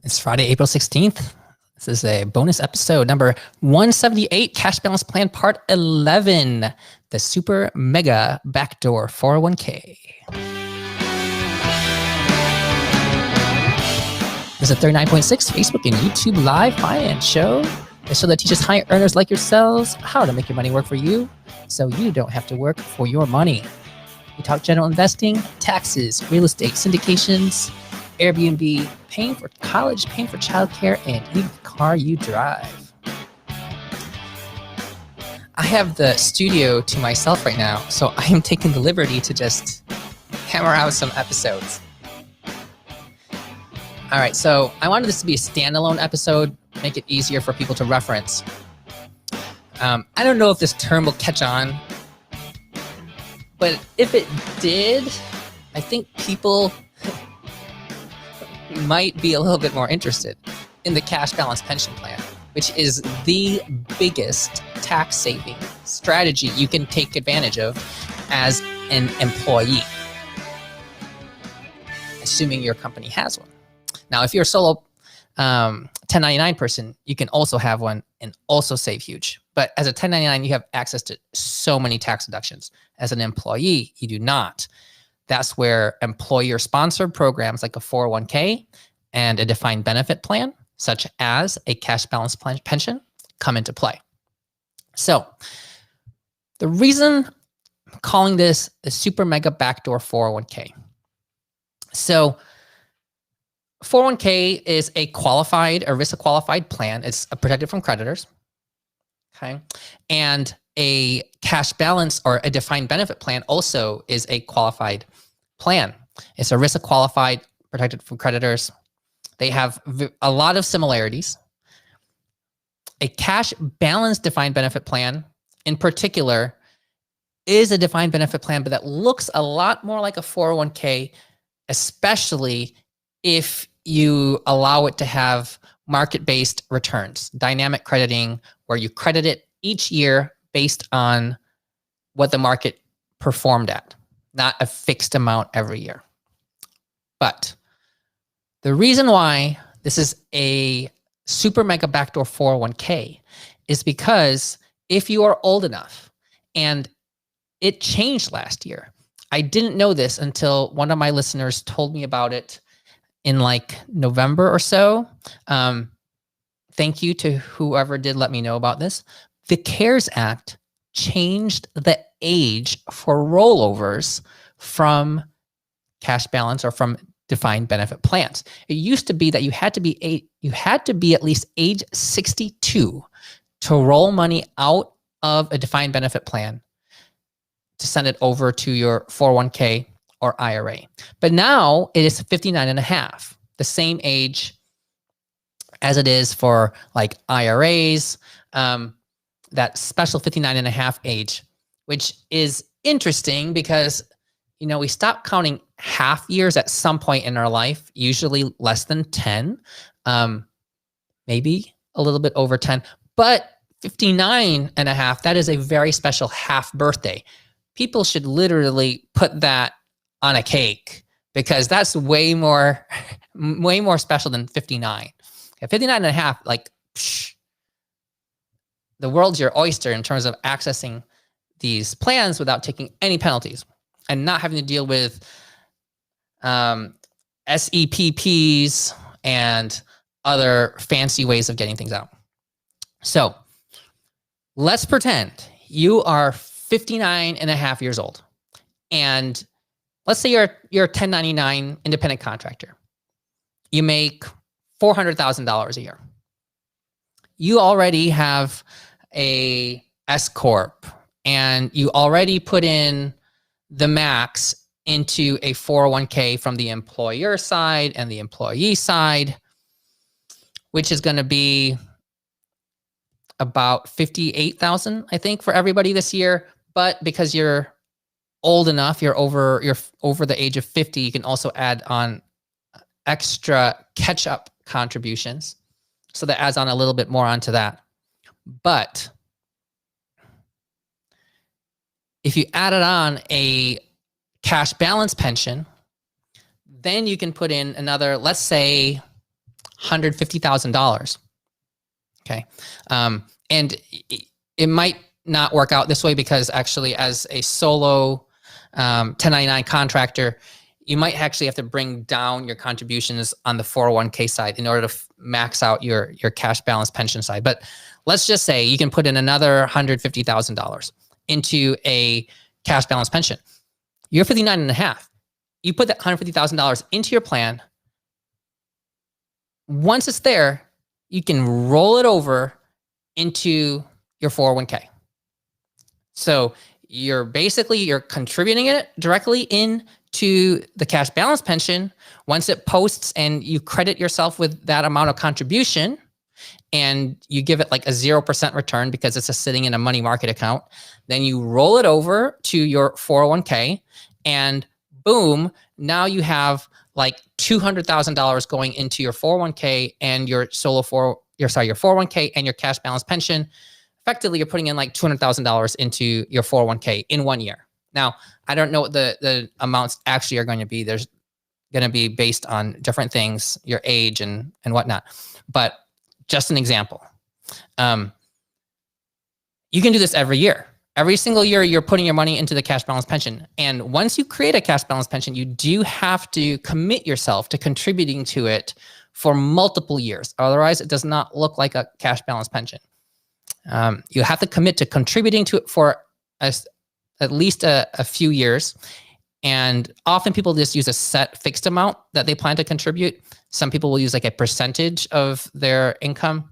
It's Friday, April 16th. This is a bonus episode number 178, Cash Balance Plan Part 11, the Super Mega Backdoor 401k. This is a 39.6 Facebook and YouTube live finance show. A show that teaches high earners like yourselves how to make your money work for you so you don't have to work for your money. We talk general investing, taxes, real estate, syndications, Airbnb, paying for college, paying for childcare, and even the car you drive. I have the studio to myself right now, so I am taking the liberty to just hammer out some episodes. All right, so I wanted this to be a standalone episode, make it easier for people to reference. I don't know if this term will catch on, but if it did, I think people might be a little bit more interested in the cash balance pension plan, which is the biggest tax saving strategy you can take advantage of as an employee, assuming your company has one. Now, if you're a solo 1099 person, you can also have one and also save huge. But as a 1099, you have access to so many tax deductions. As an employee, you do not. That's where employer-sponsored programs like a 401k and a defined benefit plan, such as a cash balance plan pension, come into play. So the reason I'm calling this the Super Mega Backdoor 401k. So 401k is a ERISA qualified plan. It's protected from creditors. Okay. And a cash balance or a defined benefit plan also is a qualified plan. It's ERISA qualified, protected from creditors. They have a lot of similarities. A cash balance defined benefit plan in particular is a defined benefit plan, but that looks a lot more like a 401k, especially if you allow it to have market-based returns, dynamic crediting, where you credit it each year based on what the market performed at, not a fixed amount every year. But the reason why this is a super mega backdoor 401k is because if you are old enough, and it changed last year. I didn't know this until one of my listeners told me about it in like November or so. Thank you to whoever did let me know about this. The CARES Act changed the age for rollovers from cash balance or from defined benefit plans. It used to be that you had to be at least age 62 to roll money out of a defined benefit plan to send it over to your 401k or IRA. But now it is 59 and a half, the same age as it is for like IRAs, that special 59 and a half age, which is interesting because, you know, we stop counting half years at some point in our life, usually less than 10, maybe a little bit over 10, but 59 and a half, that is a very special half birthday. People should literally put that on a cake because that's way more special than 59. At 59 and a half, like, the world's your oyster in terms of accessing these plans without taking any penalties and not having to deal with SEPPs and other fancy ways of getting things out. So let's pretend you are 59 and a half years old. And let's say you're a 1099 independent contractor. You make $400,000 a year. You already have a S Corp and you already put in the max into a 401k from the employer side and the employee side, which is going to be about 58,000, I think, for everybody this year. But because you're old enough, you're over the age of 50, you can also add on extra catch-up contributions. So that adds on a little bit more onto that. But if you added on a cash balance pension, then you can put in another, let's say $150,000. Okay. And it might not work out this way because actually as a solo 1099 contractor, you might actually have to bring down your contributions on the 401k side in order to max out your cash balance pension side. But let's just say you can put in another $150,000 into a cash balance pension. You're 59 and a half. You put that $150,000 into your plan. Once it's there, you can roll it over into your 401k. So you're contributing it directly into the cash balance pension. Once it posts and you credit yourself with that amount of contribution and you give it like a 0% return because it's just sitting in a money market account, then you roll it over to your 401k and boom, now you have like $200,000 going into your 401k and your your 401k and your cash balance pension. Effectively, you're putting in like $200,000 into your 401k in 1 year. Now, I don't know what the amounts actually are going to be. There's going to be based on different things, your age and whatnot. But just an example. You can do this every year. Every single year, you're putting your money into the cash balance pension. And once you create a cash balance pension, you do have to commit yourself to contributing to it for multiple years. Otherwise, it does not look like a cash balance pension. You have to commit to contributing to it for at least a few years. And often people just use a set fixed amount that they plan to contribute. Some people will use like a percentage of their income.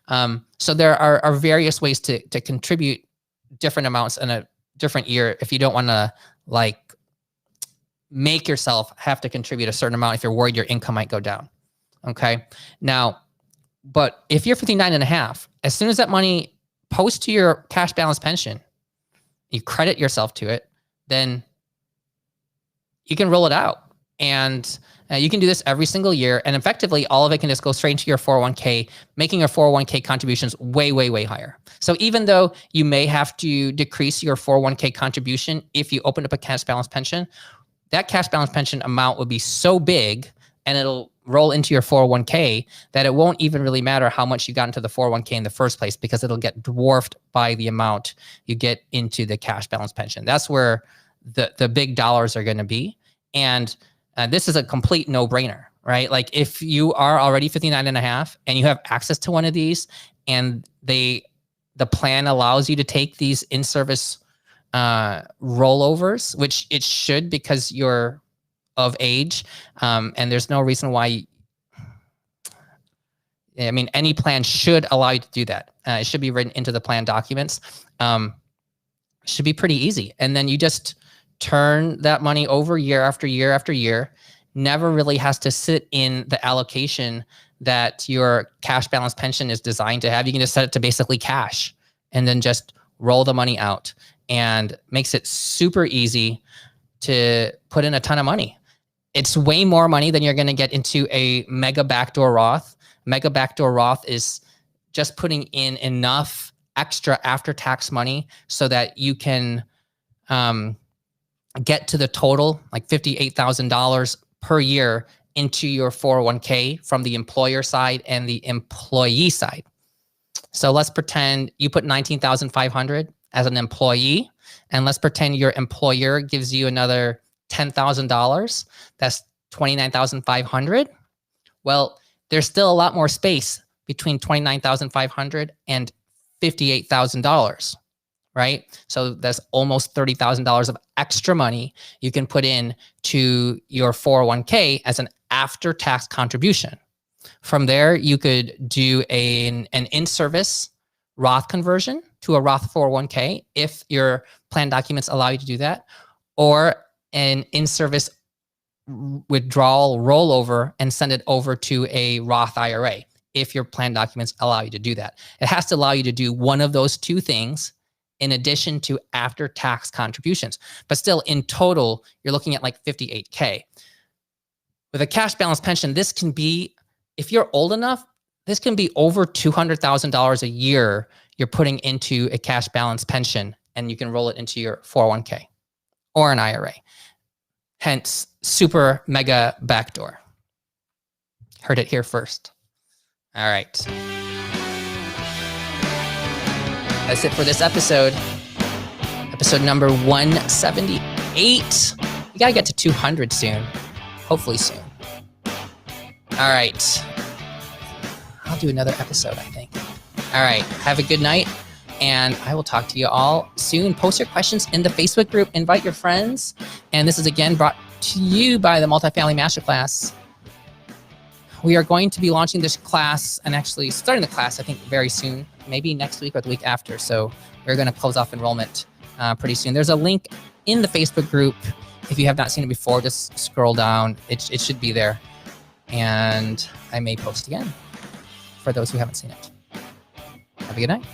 So there are various ways to contribute different amounts in a different year if you don't want to like make yourself have to contribute a certain amount if you're worried your income might go down. Okay. Now, but if you're 59 and a half, as soon as that money posts to your cash balance pension, you credit yourself to it, then you can roll it out. And you can do this every single year. And effectively, all of it can just go straight into your 401k, making your 401k contributions way, way, way higher. So even though you may have to decrease your 401k contribution if you open up a cash balance pension, that cash balance pension amount will be so big and it'll roll into your 401k that it won't even really matter how much you got into the 401k in the first place because it'll get dwarfed by the amount you get into the cash balance pension. That's where the big dollars are going to be. And this is a complete no-brainer, right? Like if you are already 59 and a half and you have access to one of these and the plan allows you to take these in-service rollovers, which it should because you're of age, and there's no reason why. I mean, any plan should allow you to do that. It should be written into the plan documents. Should be pretty easy. And then you just turn that money over year after year after year. Never really has to sit in the allocation that your cash balance pension is designed to have. You can just set it to basically cash and then just roll the money out, and makes it super easy to put in a ton of money. It's way more money than you're going to get into a mega backdoor Roth. Mega backdoor Roth is just putting in enough extra after-tax money so that you can get to the total, like $58,000 per year into your 401k from the employer side and the employee side. So let's pretend you put $19,500 as an employee, and let's pretend your employer gives you another $10,000. That's $29,500. Well, there's still a lot more space between $29,500 and $58,000, right? So that's almost $30,000 of extra money you can put in to your 401k as an after-tax contribution. From there, you could do an in-service Roth conversion to a Roth 401k if your plan documents allow you to do that, or an in-service withdrawal rollover and send it over to a Roth IRA if your plan documents allow you to do that. It has to allow you to do one of those two things in addition to after-tax contributions. But still, in total, you're looking at like $58K. With a cash balance pension, this can be, if you're old enough, this can be over $200,000 a year you're putting into a cash balance pension, and you can roll it into your 401k or an IRA. Hence, super mega backdoor. Heard it here first. All right. That's it for this episode. Episode number 178. We got to get to 200 soon. Hopefully soon. All right. I'll do another episode, I think. All right. Have a good night. And I will talk to you all soon. Post your questions in the Facebook group. Invite your friends. And this is again brought to you by the Multifamily Masterclass. We are going to be launching this class and actually starting the class, I think, very soon, maybe next week or the week after. So we're going to close off enrollment pretty soon. There's a link in the Facebook group. If you have not seen it before, just scroll down. It should be there. And I may post again for those who haven't seen it. Have a good night.